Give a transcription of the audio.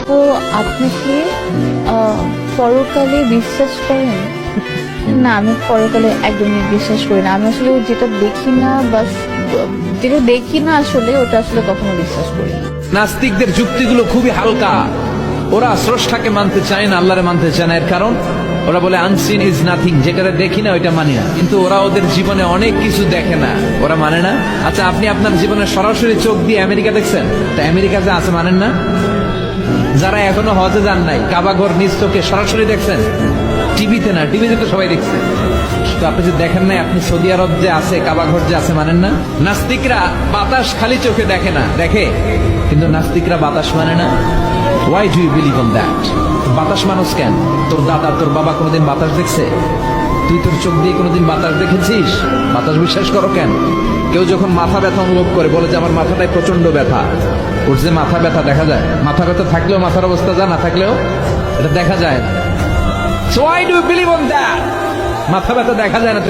তো আপনি কি পরকালে বিশ্বাস করেন? না, আমি পরকালে একদমই বিশ্বাস করি না। আমি আসলে যেটা দেখি না বা যেটা দেখি না আসলে ওটা আসলে কখনো বিশ্বাস করি না। নাস্তিকদের যুক্তিগুলো খুবই হালকা। ওরা স্রষ্টাকে মানতে চায় না, আল্লাহরে মানতে চায় না। এর কারণ ওরা বলে আনসিন ইজ নাথিং, যেটা দেখি না ওইটা মানি না। কিন্তু ওরা ওদের জীবনে অনেক কিছু দেখে না, ওরা মানে না। আচ্ছা, আপনি আপনার জীবনে সরাসরি চোখ দিয়ে আমেরিকা দেখছেন? তা আমেরিকা যে আছে মানেন না? যারা এখনো হজে যান নাই, কাবা ঘর নিজ চোখে সরাসরি দেখছেন? টিভিতে না, টিভিতে তো সবাই দেখছে। তো আপনি যে দেখেন নাই, আপনি সৌদি আরব যে আছে, কাবা ঘর যে আছে মানেন না? নাস্তিকরা বাতাস খালি চোখে দেখে না, দেখে, কিন্তু নাস্তিকরা বাতাস মানে না। Why do you believe on that? বাতাস মানুষ কেন? তোর দাদা তোর বাবা কোনোদিন বাতাস দেখছে? তুই তোর চোখ দিয়ে কোনোদিন বাতাস দেখেছিস? বাতাস বিশ্বাস করো কেন? কেউ যখন মাথা ব্যথা অনুভব করে বলে যে আমার মাথাটায় প্রচন্ড ব্যথা, ওর যে মাথা ব্যথা দেখা যায়, মাথা ব্যথা থাকলেও মাথার অবস্থা যা, না থাকলেও এটা দেখা যায় না। So why do you believe on that? মাথা ব্যথা দেখা যায় না।